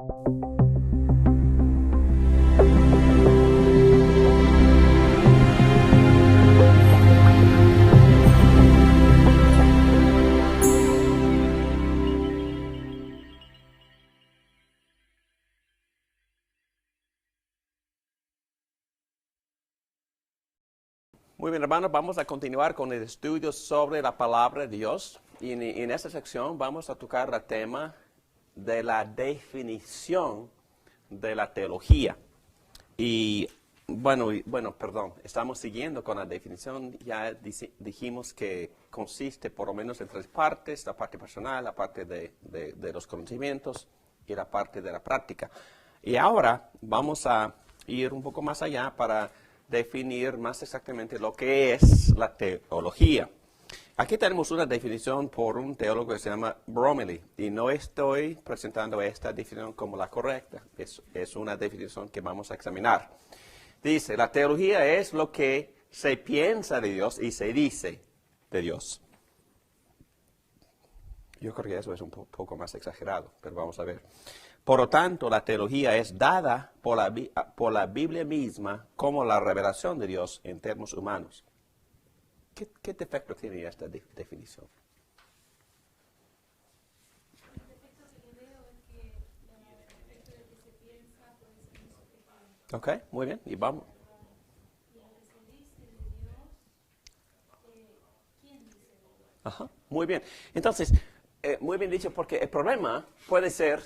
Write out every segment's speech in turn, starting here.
Muy bien, hermanos, vamos a continuar con el estudio sobre la palabra de Dios. Y en esta sección vamos a tocar el tema de la definición de la teología. Y perdón, estamos siguiendo con la definición. Ya dijimos que consiste por lo menos en tres partes: la parte personal, la parte de los conocimientos y la parte de la práctica. Y ahora vamos a ir un poco más allá para definir más exactamente lo que es la teología. Aquí tenemos una definición por un teólogo que se llama Bromley, y no estoy presentando esta definición como la correcta, es una definición que vamos a examinar. Dice, la teología es lo que se piensa de Dios y se dice de Dios. Yo creo que eso es un poco más exagerado, pero vamos a ver. Por lo tanto, la teología es dada por la Biblia misma como la revelación de Dios en términos humanos. ¿Qué defecto tiene esta definición? El defecto que le veo es que el defecto de que se piensa puede ser muy subjetivo. Ok, muy bien, y vamos. Y lo que se dice de Dios, ¿quién dice de Dios? Ajá, muy bien. Entonces, muy bien dicho, porque el problema puede ser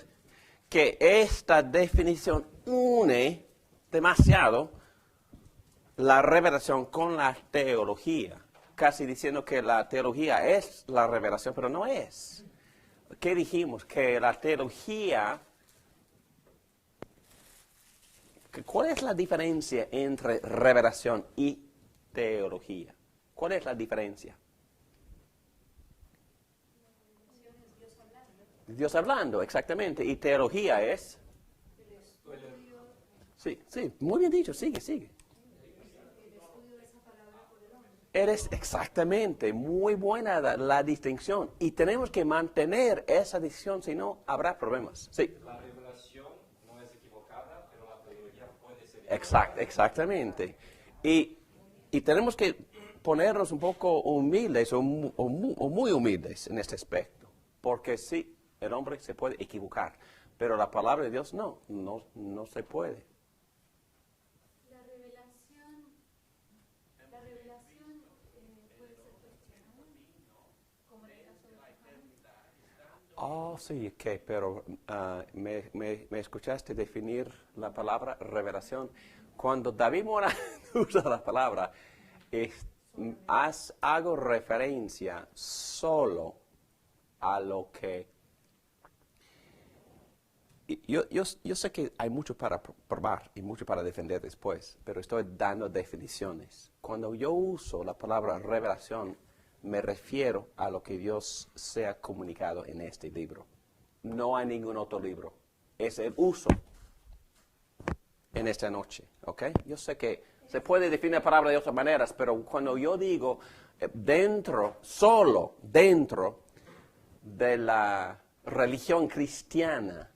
que esta definición une demasiado la revelación con la teología, casi diciendo que la teología es la revelación, pero no es. ¿Qué dijimos? Que la teología, ¿cuál es la diferencia entre revelación y teología? ¿Cuál es la diferencia? Dios hablando, exactamente. Y teología es... Sí, muy bien dicho, sigue. Eres exactamente, muy buena la distinción. Y tenemos que mantener esa distinción, si no, habrá problemas. Sí. La revelación no es equivocada, pero la teología puede ser equivocada. Exactamente. Y tenemos que ponernos un poco humildes o muy humildes en este aspecto. Porque sí, el hombre se puede equivocar, pero la palabra de Dios no se puede. La revelación puede ser cuestionada, como en el caso de Juan. Oh, sí, pero me escuchaste definir la palabra revelación. Cuando David Mora usa la palabra, hago referencia solo a lo que... Yo sé que hay mucho para probar y mucho para defender después, pero estoy dando definiciones. Cuando yo uso la palabra revelación, me refiero a lo que Dios se ha comunicado en este libro. No hay ningún otro libro. Es el uso en esta noche, ¿ok? Yo sé que se puede definir la palabra de otras maneras, pero cuando yo digo solo dentro de la religión cristiana,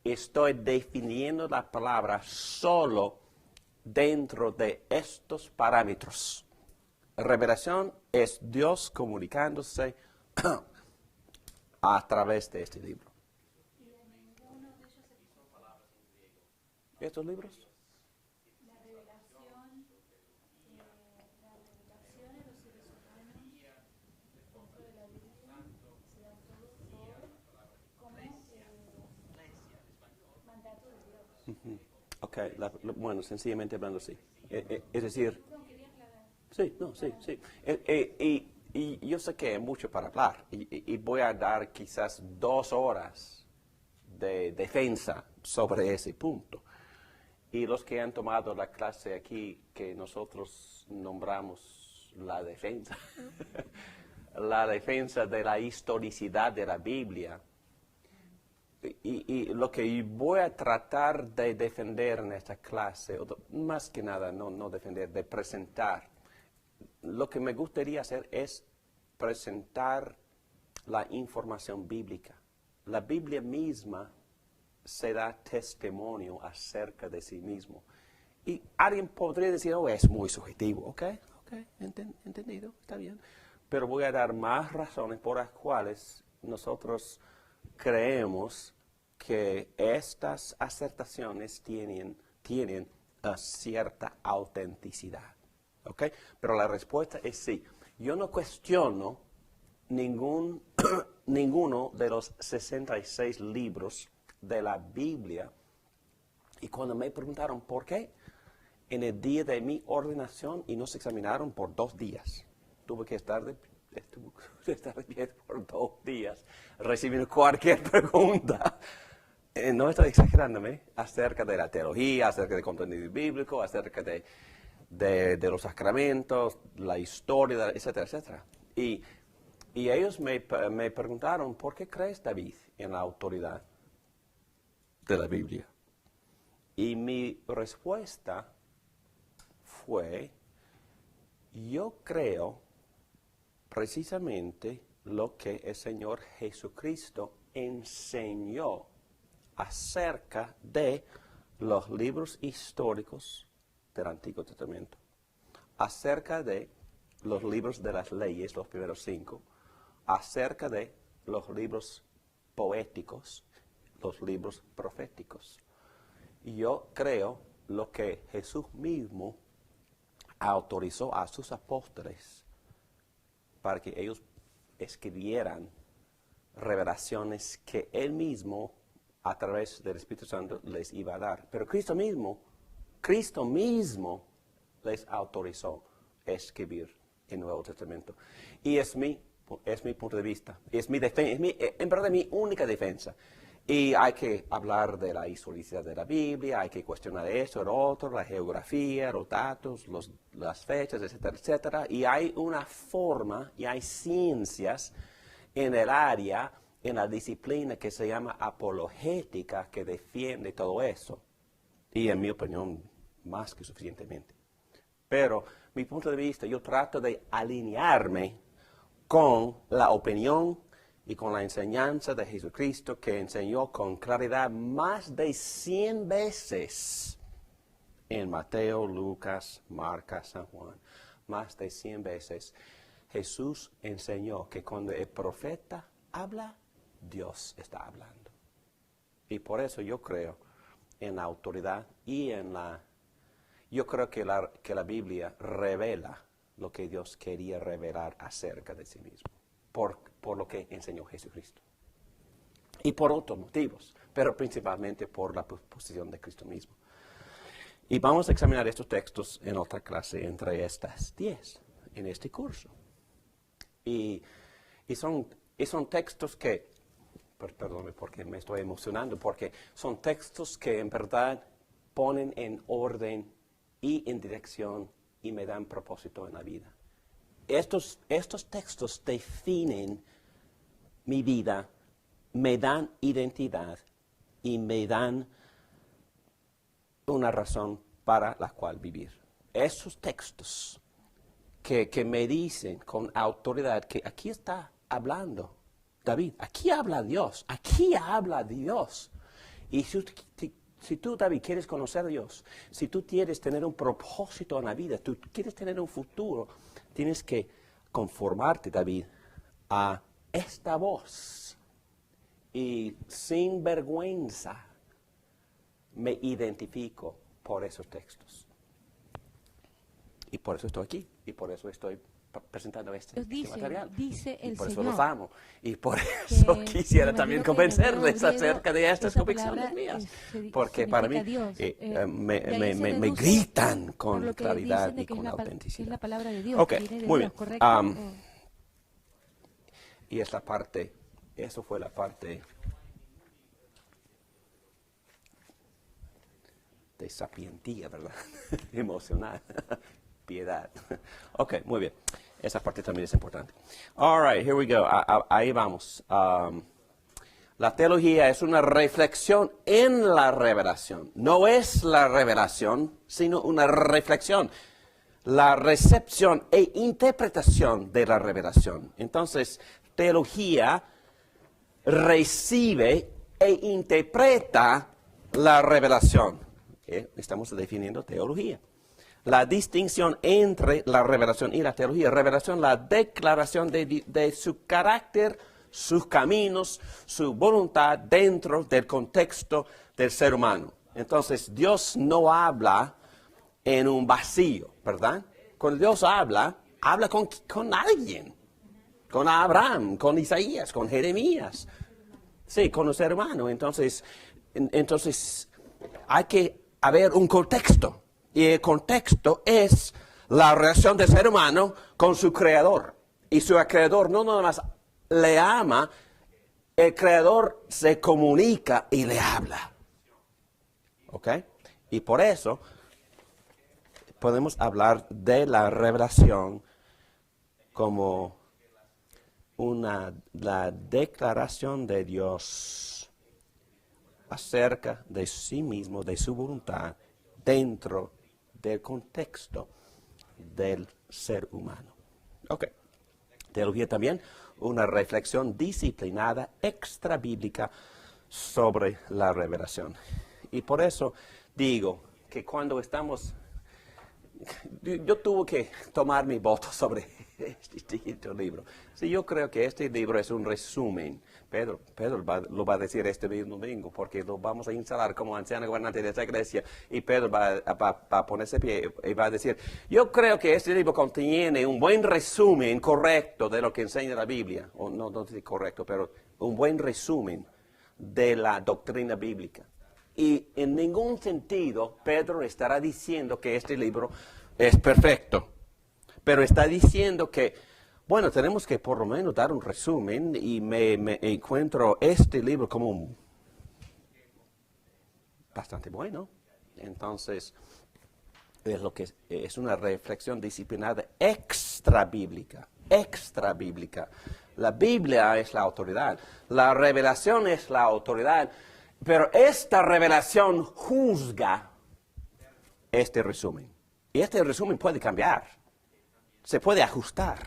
estoy definiendo la palabra solo dentro de estos parámetros. Revelación es Dios comunicándose a través de este libro. Y en ninguno de ellos se ¿Estos libros? la revelación en los seres humanos dentro de la Biblia se dan todos como mandato de Dios. Ok, bueno, sencillamente hablando así. Es decir, No, quería aclarar. sí. Y yo sé que hay mucho para hablar y voy a dar quizás 2 horas de defensa sobre ese punto. Y los que han tomado la clase aquí, que nosotros nombramos la defensa, la defensa de la historicidad de la Biblia, y lo que voy a tratar de defender en esta clase, más que nada, no defender, de presentar, lo que me gustaría hacer es presentar la información bíblica. La Biblia misma se da testimonio acerca de sí mismo. Y alguien podría decir, oh, es muy subjetivo. Ok, entendido, está bien. Pero voy a dar más razones por las cuales nosotros creemos que estas acertaciones tienen cierta autenticidad. ¿Ok? Pero la respuesta es sí. Yo no cuestiono ninguno de los 66 libros de la Biblia. Y cuando me preguntaron por qué, en el día de mi ordenación, y nos examinaron por 2 días, tuve que estar de pie por 2 días, recibiendo cualquier pregunta. No estoy exagerándome, acerca de la teología, acerca del contenido bíblico, acerca de los sacramentos, la historia, etcétera, etcétera. Y ellos me preguntaron, ¿por qué crees, David, en la autoridad de la Biblia? Y mi respuesta fue, yo creo precisamente lo que el Señor Jesucristo enseñó acerca de los libros históricos del Antiguo Testamento, acerca de los libros de las leyes, los primeros 5, acerca de los libros poéticos, los libros proféticos. Y yo creo lo que Jesús mismo autorizó a sus apóstoles para que ellos escribieran revelaciones que Él mismo, a través del Espíritu Santo, les iba a dar. Pero Cristo mismo les autorizó a escribir el Nuevo Testamento. Y es mi punto de vista, es mi defensa, en verdad mi única defensa. Y hay que hablar de la historicidad de la Biblia, hay que cuestionar eso, lo otro, la geografía, los datos, las fechas, etcétera, etcétera. Y hay una forma, y hay ciencias en el área, en la disciplina que se llama apologética, que defiende todo eso. Y en mi opinión, más que suficientemente. Pero mi punto de vista, yo trato de alinearme con la opinión y con la enseñanza de Jesucristo, que enseñó con claridad más de 100 veces en Mateo, Lucas, Marcos, San Juan. Más de 100 veces Jesús enseñó que cuando el profeta habla, Dios está hablando. Y por eso yo creo en la autoridad y yo creo que la Biblia revela lo que Dios quería revelar acerca de sí mismo, por lo que enseñó Jesucristo. Y por otros motivos, pero principalmente por la posición de Cristo mismo. Y vamos a examinar estos textos en otra clase entre estas 10, en este curso. Y son textos que, perdóname porque me estoy emocionando, porque son textos que en verdad ponen en orden y en dirección y me dan propósito en la vida. Estos textos definen mi vida, me dan identidad y me dan una razón para la cual vivir. Esos textos que me dicen con autoridad que aquí está hablando David, aquí habla Dios. Y si tú, David, quieres conocer a Dios, si tú quieres tener un propósito en la vida, tú quieres tener un futuro, tienes que conformarte, David, a esta voz. Y sin vergüenza me identifico por esos textos. Y por eso estoy aquí, y por eso estoy presentando este material. Dice el y por Señor, eso los amo. Y por eso quisiera también convencerles griego, acerca de estas esa convicciones palabra mías. es- Porque para mí significa Dios. me de ahí se me deduce gritan por con lo que claridad dicen de y que con es autenticidad. la palabra de Dios, Ok, que viene de muy Dios, bien. ¿correcto? Y esta parte, eso fue la parte de sapientía, ¿verdad? Emocional. Piedad. Ok, muy bien. Esa parte también es importante. All right, here we go. Ahí vamos. La teología es una reflexión en la revelación. No es la revelación, sino una reflexión. La recepción e interpretación de la revelación. Entonces, teología recibe e interpreta la revelación. Estamos definiendo teología. La distinción entre la revelación y la teología. Revelación, la declaración de su carácter, sus caminos, su voluntad dentro del contexto del ser humano. Entonces, Dios no habla en un vacío, ¿verdad? Cuando Dios habla con alguien. Con Abraham, con Isaías, con Jeremías. Sí, con el ser humano. Entonces hay que haber un contexto. Y el contexto es la relación del ser humano con su creador. Y su creador no nada más le ama, el creador se comunica y le habla. ¿Ok? Y por eso podemos hablar de la revelación como la declaración de Dios acerca de sí mismo, de su voluntad, dentro del contexto del ser humano. Ok. Teología también, una reflexión disciplinada, extra bíblica sobre la revelación. Y por eso digo que cuando estamos... Yo tuve que tomar mi voto sobre este libro. Sí, yo creo que este libro es un resumen. Pedro lo va a decir este mismo domingo, porque lo vamos a instalar como anciano gobernante de esta iglesia, y Pedro va a ponerse pie y va a decir, yo creo que este libro contiene un buen resumen correcto de lo que enseña la Biblia, o no sé correcto, pero un buen resumen de la doctrina bíblica. Y en ningún sentido Pedro estará diciendo que este libro es perfecto, pero está diciendo que, bueno, tenemos que por lo menos dar un resumen, y me encuentro este libro como bastante bueno. Entonces, es lo que es una reflexión disciplinada extra bíblica. La Biblia es la autoridad, la revelación es la autoridad. Pero esta revelación juzga este resumen. Y este resumen puede cambiar, se puede ajustar,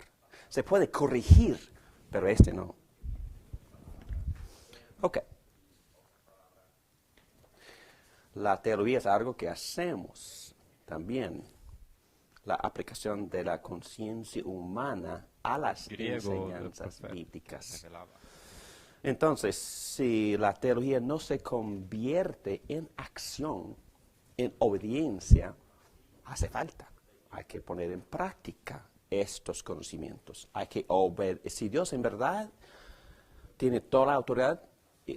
se puede corregir, pero este no. Ok. La teología es algo que hacemos también. La aplicación de la conciencia humana a las enseñanzas bíblicas. Entonces, si la teología no se convierte en acción, en obediencia, hace falta. Hay que poner en práctica estos conocimientos. Hay que obedecer. Si Dios en verdad tiene toda la autoridad,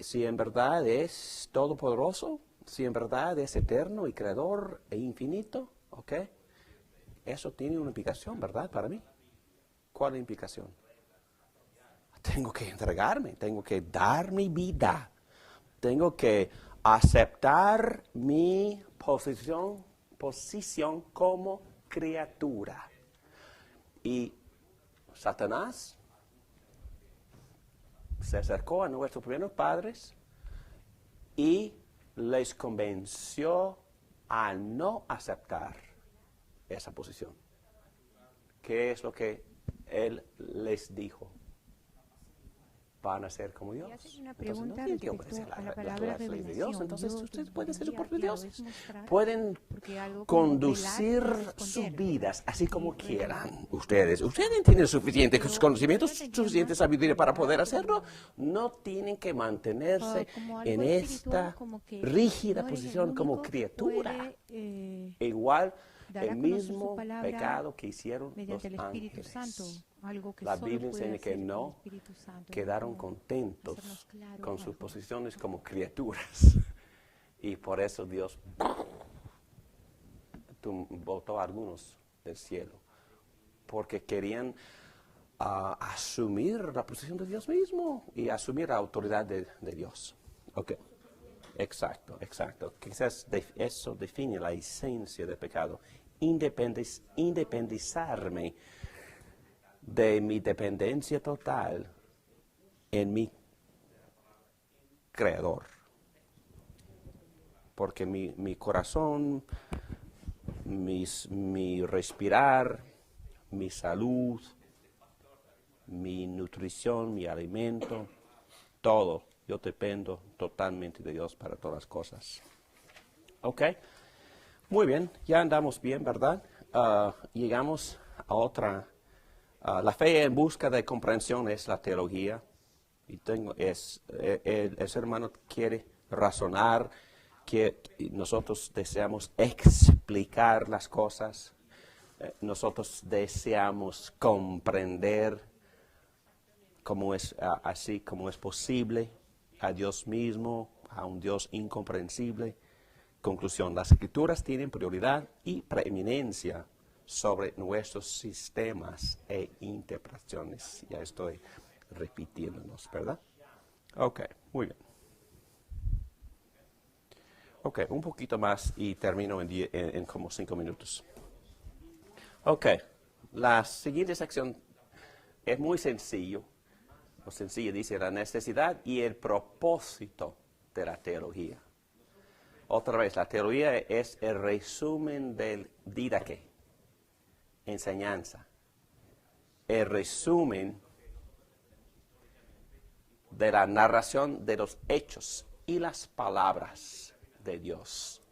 si en verdad es todopoderoso, si en verdad es eterno y creador e infinito, ¿ok? Eso tiene una implicación, ¿verdad? Para mí. ¿Cuál es la implicación? Tengo que entregarme, tengo que dar mi vida, tengo que aceptar mi posición como criatura. Y Satanás se acercó a nuestros primeros padres y les convenció a no aceptar esa posición. ¿Qué es lo que él les dijo? Van a ser como Dios. Una Entonces, pregunta no tienen que obedecer respecto a la las palabra leyes de Dios. revelación. Entonces, Yo ustedes pueden ser sus propios podría a la vez dioses. mostrar, Pueden porque algo como conducir velar y sus responder, vidas así como y quieran. Ustedes tienen suficientes Pero conocimientos, yo tenía suficiente más sabiduría para poder como- hacerlo. No tienen que mantenerse como algo en espiritual, esta como que rígida no eres el posición como único que criatura. puede, Igual dar a el conocer su mismo palabra pecado que hicieron los mediante el Espíritu ángeles. Santo, algo que La solo Biblia puede enseña que hacer el no Espíritu Santo, quedaron como contentos hacernos claro con sus algo. posiciones como criaturas. Y por eso Dios botó a algunos del cielo. Porque querían asumir la posición de Dios mismo y asumir la autoridad de Dios. Ok. Exacto. Quizás eso define la esencia del pecado. Independizarme de mi dependencia total en mi creador. Porque mi corazón, mi respirar, mi salud, mi nutrición, mi alimento, todo Yo dependo totalmente de Dios para todas las cosas. Ok, muy bien, ya andamos bien, ¿verdad? Llegamos a otra. La fe en busca de comprensión es la teología. Y el ser humano quiere razonar, que nosotros deseamos explicar las cosas, nosotros deseamos comprender así como es posible a Dios mismo, a un Dios incomprensible. Conclusión, las escrituras tienen prioridad y preeminencia sobre nuestros sistemas e interpretaciones. Ya estoy repitiéndonos, ¿verdad? Ok, muy bien. Ok, un poquito más y termino en como 5 minutos. Ok, la siguiente sección es muy sencilla, dice la necesidad y el propósito de la teología. Otra vez, la teología es el resumen del didaqué, enseñanza. El resumen de la narración de los hechos y las palabras de Dios.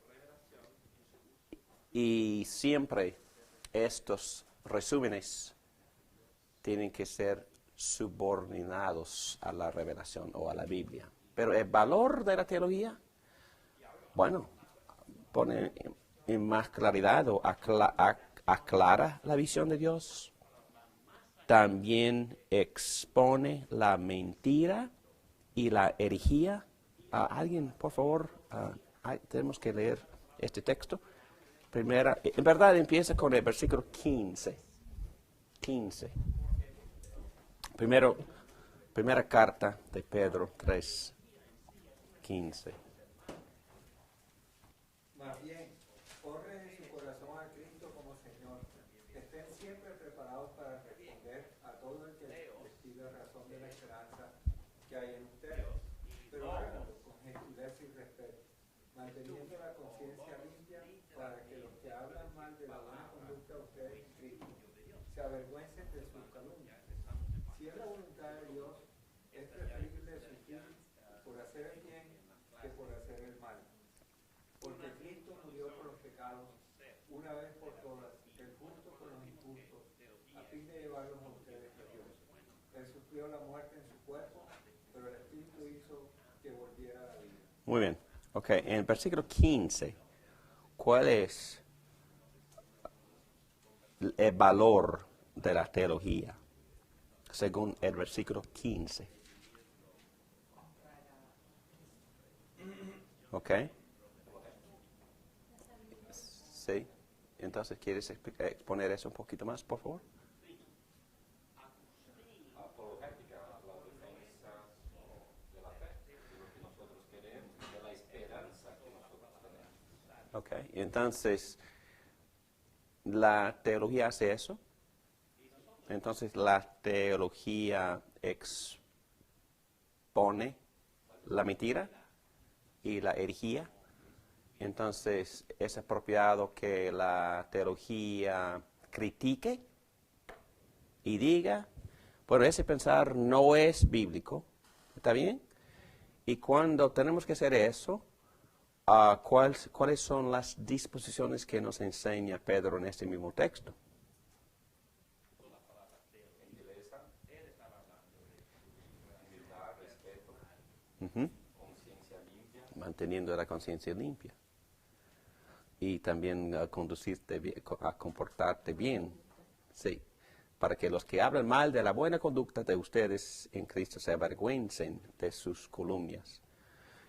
Y siempre estos resúmenes tienen que ser subordinados a la revelación o a la Biblia. Pero el valor de la teología, bueno, pone en más claridad o aclara la visión de Dios. También expone la mentira y la herejía. Alguien, por favor, tenemos que leer este texto. En verdad empieza con el versículo 15. Primera carta de Pedro 3:15. Más bien, corren en su corazón a Cristo como Señor. Estén siempre preparados para responder a todo el que les pida razón de la esperanza que hay en ustedes. Pero háganlo con gentileza y respeto, manteniendo la conciencia limpia para que los que hablan mal de la buena conducta de ustedes en Cristo se avergüencen de sus calumnias. Si es la voluntad de Dios, es preferible sufrir por hacer el bien que por hacer el mal. Porque Cristo murió por los pecados una vez por todas, el justo por los injustos, a fin de llevarlos a ustedes a Dios. Él sufrió la muerte en su cuerpo, pero el Espíritu hizo que volviera a la vida. Muy bien. Ok, en el versículo 15, ¿cuál es el valor de la teología? Según el versículo 15. ¿Ok? Sí. Entonces, ¿quieres exponer eso un poquito más, por favor? Apologética, la defensa de la fe, de lo que nosotros queremos, de la esperanza que nosotros tenemos. Ok, entonces, ¿la teología hace eso? Entonces, la teología expone la mentira y la herejía. Entonces, es apropiado que la teología critique y diga, bueno, ese pensar no es bíblico, ¿está bien? Y cuando tenemos que hacer eso, ¿cuáles son las disposiciones que nos enseña Pedro en este mismo texto? Conciencia limpia. Manteniendo la conciencia limpia. Y también conducirte bien, a comportarte bien. Sí. Para que los que hablan mal de la buena conducta de ustedes en Cristo se avergüencen de sus calumnias.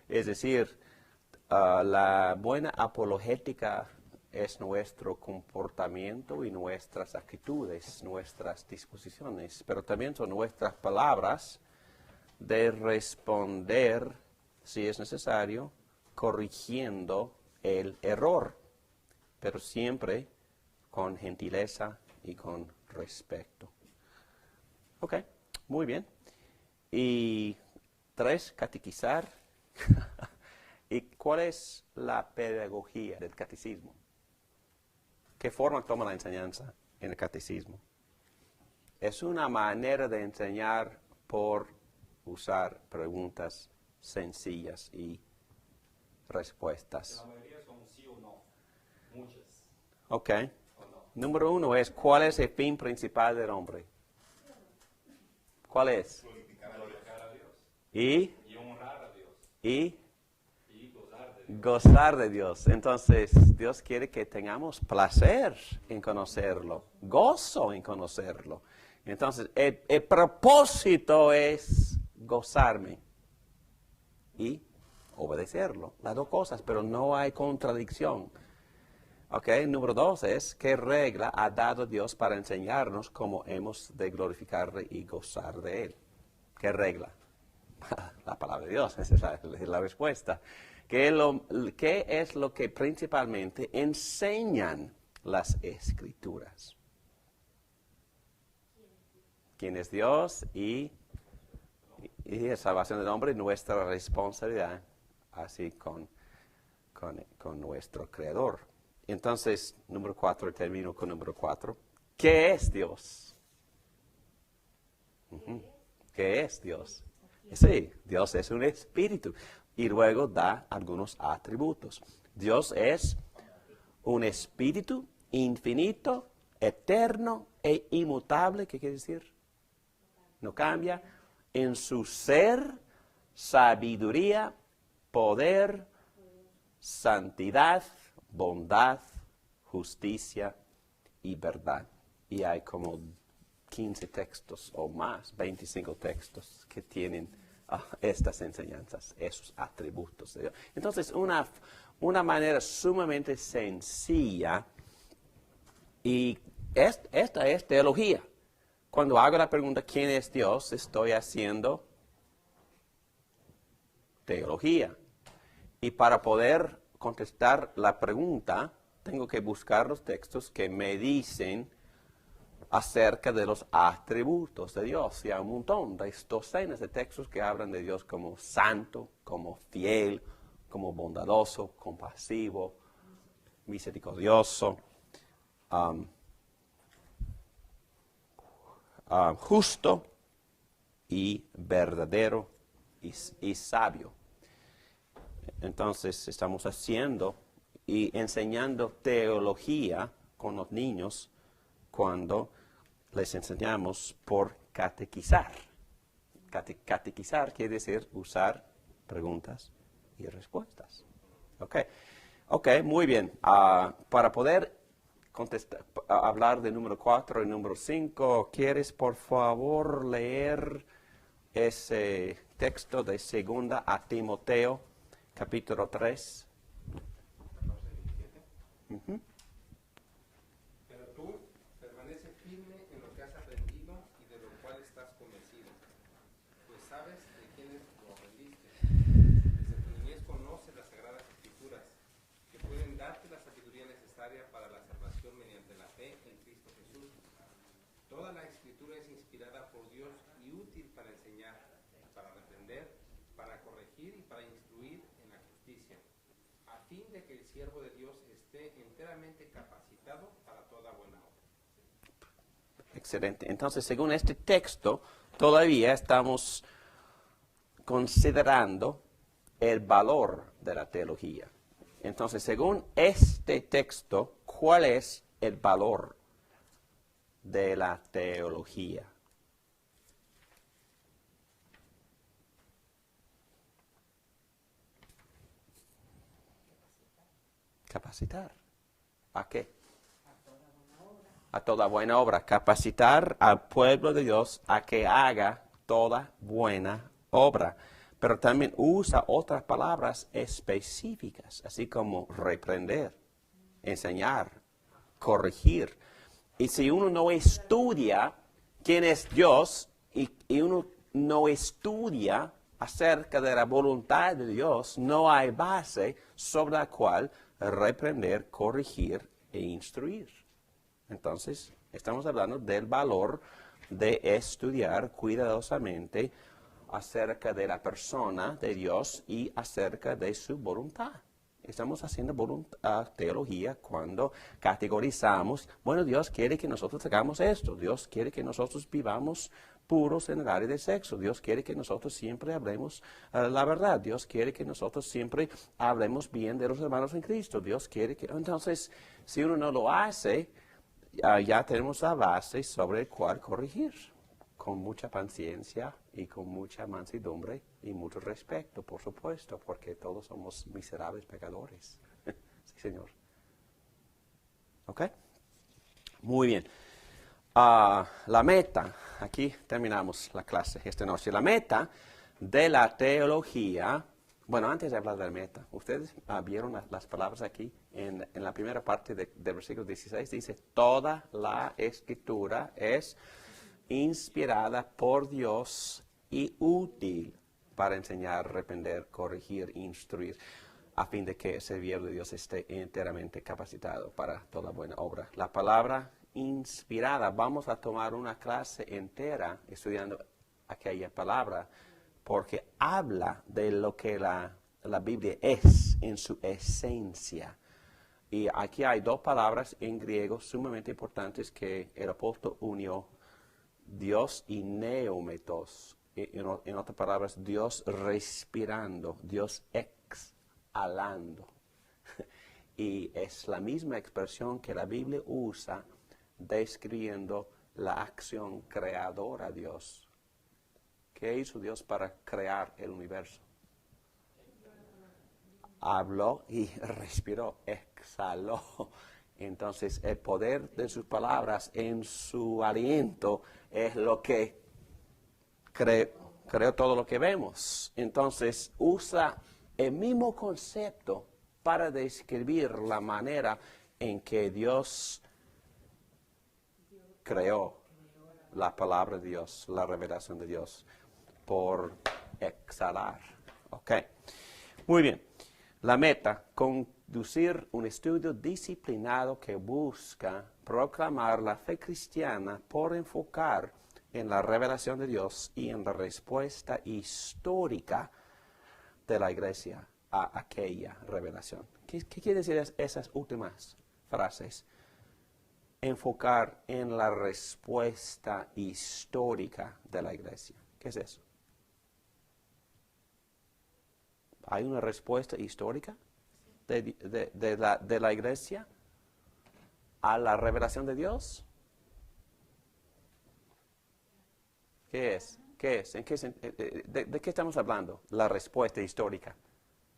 Es decir, la buena apologética es nuestro comportamiento y nuestras actitudes, nuestras disposiciones, pero también son nuestras palabras de responder, si es necesario, corrigiendo el error, pero siempre con gentileza y con respeto. Ok, muy bien. Y 3, catequizar. ¿Y cuál es la pedagogía del catecismo? ¿Qué forma toma la enseñanza en el catecismo? Es una manera de enseñar por usar preguntas sencillas y La respuestas. mayoría son sí o no. Muchas. Ok. ¿O no? Número 1 es, ¿cuál es el fin principal del hombre? ¿Cuál es? Glorificar a Dios. Y Y honrar a Dios. y Y gozar de Dios. gozar de Dios. Entonces, Dios quiere que tengamos placer en conocerlo, gozo en conocerlo. Entonces, el propósito es gozarme y obedecerlo. Las dos cosas, pero no hay contradicción. Ok, número 2 es, ¿qué regla ha dado Dios para enseñarnos cómo hemos de glorificarle y gozar de Él? ¿Qué regla? La palabra de Dios, esa es la respuesta. ¿Qué es lo que principalmente enseñan las Escrituras? ¿Quién es Dios? Y la salvación del hombre, nuestra responsabilidad, así con nuestro Creador. Entonces, número 4, termino con número 4. ¿Qué es Dios? ¿Qué es Dios? Sí, Dios es un espíritu. Y luego da algunos atributos. Dios es un espíritu infinito, eterno e inmutable. ¿Qué quiere decir? No cambia. En su ser, sabiduría, poder, santidad, bondad, justicia y verdad. Y hay como 15 textos o más, 25 textos que tienen estas enseñanzas, esos atributos de Dios. Entonces, una manera sumamente sencilla, y esta es teología. Cuando hago la pregunta, ¿quién es Dios?, estoy haciendo teología. Y para poder contestar la pregunta, tengo que buscar los textos que me dicen acerca de los atributos de Dios. Y hay un montón, de docenas de textos que hablan de Dios como santo, como fiel, como bondadoso, compasivo, misericordioso, justo y verdadero y sabio. Entonces estamos haciendo y enseñando teología con los niños cuando les enseñamos por catequizar. Catequizar quiere decir usar preguntas y respuestas. Ok, muy bien. Para poder hablar de número 4 y número 5, ¿quieres por favor leer ese texto de 2 a Timoteo, capítulo 3? 14 y 17. Ujú. Pero tú permanece firme en lo que has aprendido y de lo cual estás convencido, pues sabes de quiénes lo aprendiste. Desde tu niñez conoces las sagradas escrituras, que pueden darte la sabiduría necesaria para la salvación mediante la fe en Cristo Jesús. Toda la escritura es inspirada por Dios y útil para enseñar, para reprender, para corregir y para instruir en la justicia, a fin de que el siervo de Dios esté enteramente capacitado para toda buena obra. Excelente. Entonces, según este texto, todavía estamos considerando el valor de la teología. Entonces, según este texto, ¿cuál es el valor de la teología? Capacitar. ¿A qué? A toda buena obra. Capacitar al pueblo de Dios a que haga toda buena obra. Pero también usa otras palabras específicas, así como reprender, enseñar, corregir. Y si uno no estudia quién es Dios y uno no estudia acerca de la voluntad de Dios, no hay base sobre la cual reprender, corregir e instruir. Entonces, estamos hablando del valor de estudiar cuidadosamente acerca de la persona de Dios y acerca de su voluntad. Estamos haciendo teología cuando categorizamos, bueno, Dios quiere que nosotros hagamos esto, Dios quiere que nosotros vivamos puros en el área de sexo. Dios quiere que nosotros siempre hablemos la verdad. Dios quiere que nosotros siempre hablemos bien de los hermanos en Cristo. Dios quiere que... Entonces, si uno no lo hace, ya tenemos la base sobre el cual corregir, con mucha paciencia y con mucha mansedumbre y mucho respeto, por supuesto, porque todos somos miserables pecadores. Sí, Señor. ¿Ok? Muy bien. La meta, aquí terminamos la clase esta noche. La meta de la teología, bueno, antes de hablar de la meta, ustedes vieron las palabras aquí en la primera parte del versículo 16, dice, toda la escritura es inspirada por Dios y útil para enseñar, reprender, corregir, instruir, a fin de que el siervo de Dios esté enteramente capacitado para toda buena obra. La palabra inspirada, vamos a tomar una clase entera estudiando aquella palabra, porque habla de lo que la Biblia es en su esencia. Y aquí hay dos palabras en griego sumamente importantes que el apóstol unió, Dios y neumetos. En otras palabras, Dios respirando, Dios exhalando. Y es la misma expresión que la Biblia usa describiendo la acción creadora de Dios. ¿Qué hizo Dios para crear el universo? Habló y respiró, exhaló. Entonces, el poder de sus palabras en su aliento es lo que creó todo lo que vemos. Entonces, usa el mismo concepto para describir la manera en que Dios creó la palabra de Dios, la revelación de Dios, por exhalar. Ok. Muy bien. La meta, conducir un estudio disciplinado que busca proclamar la fe cristiana por enfocar en la revelación de Dios y en la respuesta histórica de la iglesia a aquella revelación. ¿Qué quiere decir esas últimas frases? Enfocar en la respuesta histórica de la iglesia. ¿Qué es eso? ¿Hay una respuesta histórica de la iglesia a la revelación de Dios? ¿Qué es? ¿Qué es? ¿De qué estamos hablando? La respuesta histórica.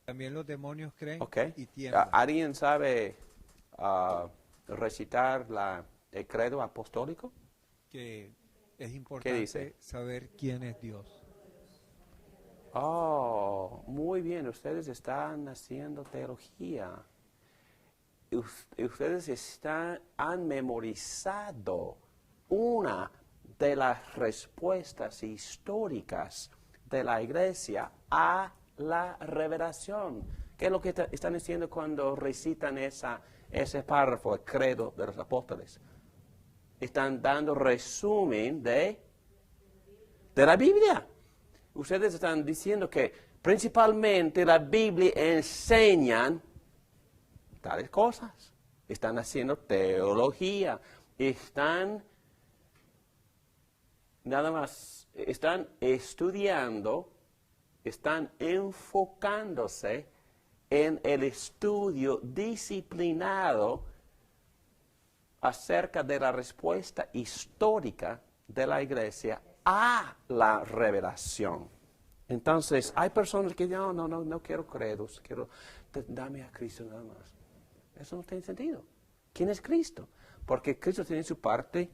También los demonios creen Okay. y tiemblan. ¿Alguien sabe recitar el credo apostólico? Que es ¿Qué importante dice? saber quién es Dios. Oh, muy bien, ustedes están haciendo teología. Ustedes han memorizado una de las respuestas históricas de la iglesia a la revelación. ¿Qué es lo que están diciendo cuando recitan ese párrafo, el credo de los apóstoles? Están dando resumen de la Biblia. Ustedes están diciendo que principalmente la Biblia enseñan tales cosas. Están haciendo teología. Están estudiando, están enfocándose en el estudio disciplinado acerca de la respuesta histórica de la iglesia a la revelación. Entonces, hay personas que dicen, no quiero credos, dame a Cristo nada más. Eso no tiene sentido. ¿Quién es Cristo? Porque Cristo tiene su parte,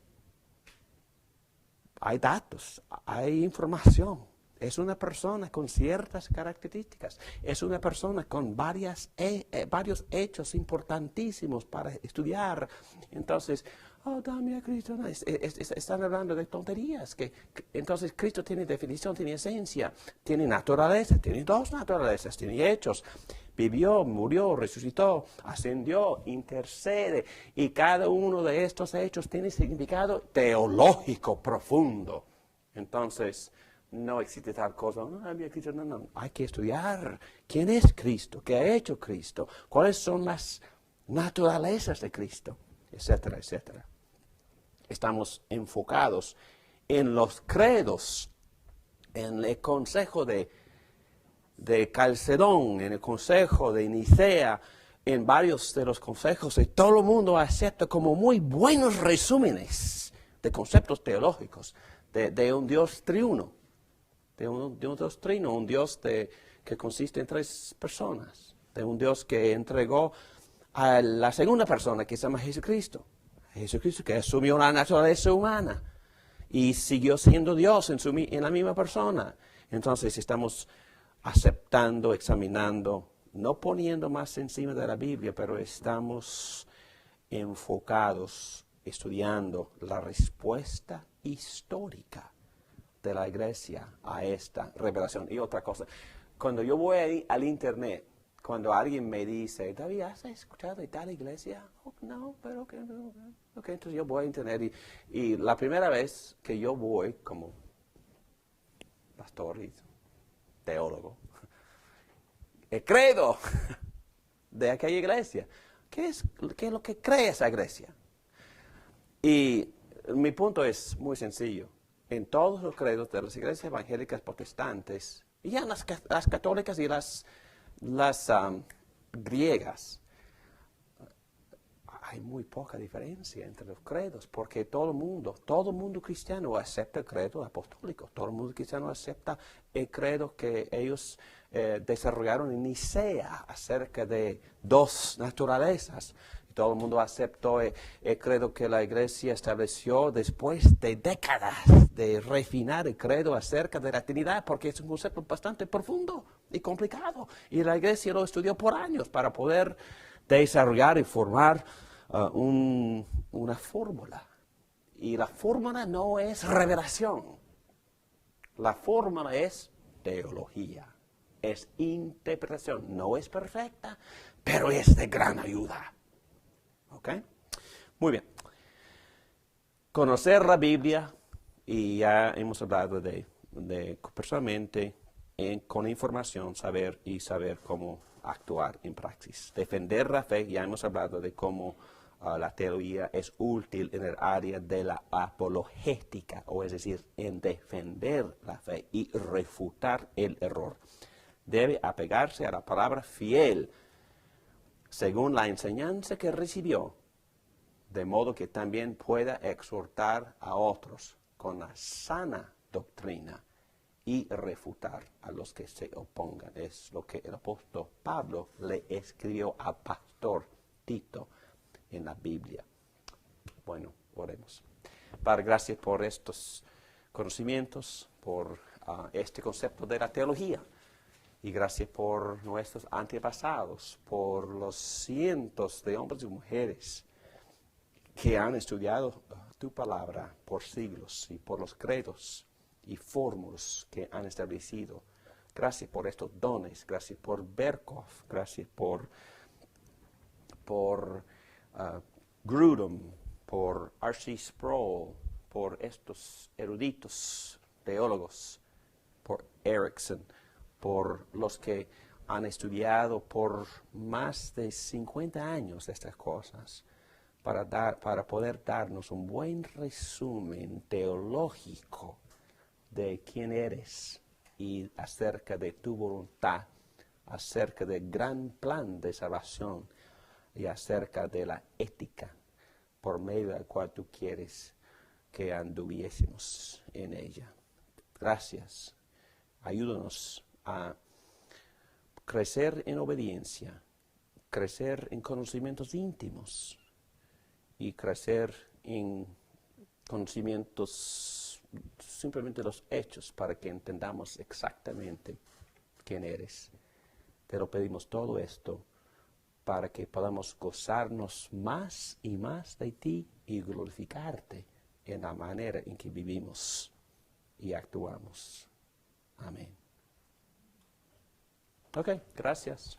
hay datos, hay información. Es una persona con ciertas características. Es una persona con varios hechos importantísimos para estudiar. Entonces, dame a Cristo. No, están hablando de tonterías. Entonces, Cristo tiene definición, tiene esencia, tiene naturaleza, tiene dos naturalezas, tiene hechos. Vivió, murió, resucitó, ascendió, intercede. Y cada uno de estos hechos tiene significado teológico profundo. Entonces, no existe tal cosa. No, hay que estudiar quién es Cristo, qué ha hecho Cristo, cuáles son las naturalezas de Cristo, etcétera, etcétera. Estamos enfocados en los credos, en el consejo de Calcedón, en el consejo de Nicea, en varios de los consejos, y todo el mundo acepta como muy buenos resúmenes de conceptos teológicos de un Dios triuno, de un Dios trino, un Dios que consiste en tres personas, de un Dios que entregó a la segunda persona, que se llama Jesucristo. Jesucristo que asumió la naturaleza humana y siguió siendo Dios en la misma persona. Entonces estamos aceptando, examinando, no poniendo más encima de la Biblia, pero estamos enfocados, estudiando la respuesta histórica de la iglesia a esta revelación. Y otra cosa, cuando yo voy al internet, cuando alguien me dice, David, ¿has escuchado de tal iglesia? Oh, no, pero que no. Ok, entonces yo voy a internet y la primera vez que yo voy como pastor y teólogo, el credo de aquella iglesia. ¿Qué es lo que cree esa iglesia? Y mi punto es muy sencillo. En todos los credos de las iglesias evangélicas protestantes, y ya las católicas y las griegas, hay muy poca diferencia entre los credos, porque todo el mundo cristiano acepta el credo apostólico, todo el mundo cristiano acepta el credo que ellos desarrollaron en Nicea acerca de dos naturalezas. Todo el mundo aceptó el credo que la iglesia estableció después de décadas de refinar el credo acerca de la Trinidad, porque es un concepto bastante profundo y complicado. Y la iglesia lo estudió por años para poder desarrollar y formar una fórmula. Y la fórmula no es revelación. La fórmula es teología. Es interpretación. No es perfecta, pero es de gran ayuda. ¿Ok? Muy bien. Conocer la Biblia, y ya hemos hablado de personalmente, con información, saber cómo actuar en praxis. Defender la fe, ya hemos hablado de cómo la teología es útil en el área de la apologética, o es decir, en defender la fe y refutar el error. Debe apegarse a la palabra fiel, según la enseñanza que recibió, de modo que también pueda exhortar a otros con la sana doctrina y refutar a los que se opongan. Es lo que el apóstol Pablo le escribió al pastor Tito en la Biblia. Bueno, oremos. Padre, gracias por estos conocimientos, por este concepto de la teología. Y gracias por nuestros antepasados, por los cientos de hombres y mujeres que han estudiado tu palabra por siglos y por los credos y fórmulas que han establecido. Gracias por estos dones, gracias por Berkhof, gracias por Grudem, por R.C. Sproul, por estos eruditos teólogos, por Erickson, por los que han estudiado por más de 50 años estas cosas, para poder darnos un buen resumen teológico de quién eres y acerca de tu voluntad, acerca del gran plan de salvación y acerca de la ética por medio de la cual tú quieres que anduviésemos en ella. Gracias. Ayúdanos a crecer en obediencia, crecer en conocimientos íntimos y crecer en conocimientos simplemente los hechos para que entendamos exactamente quién eres. Te lo pedimos todo esto para que podamos gozarnos más y más de ti y glorificarte en la manera en que vivimos y actuamos. Amén. Ok, gracias.